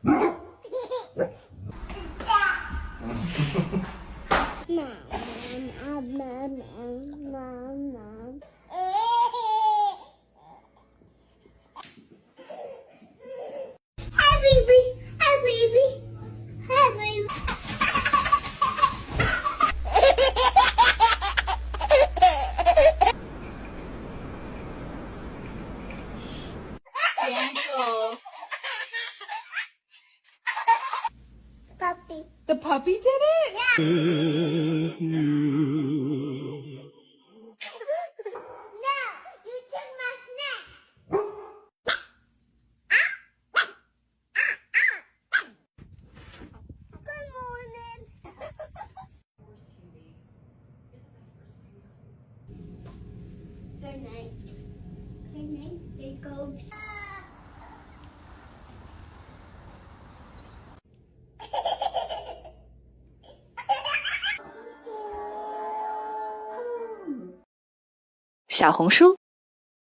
Hi, baby. Hi, baby. Hi, baby. Puppy. The puppy did it? Yeah. No, you took my snack. Good morning. Good night. Good night, big goat.小红书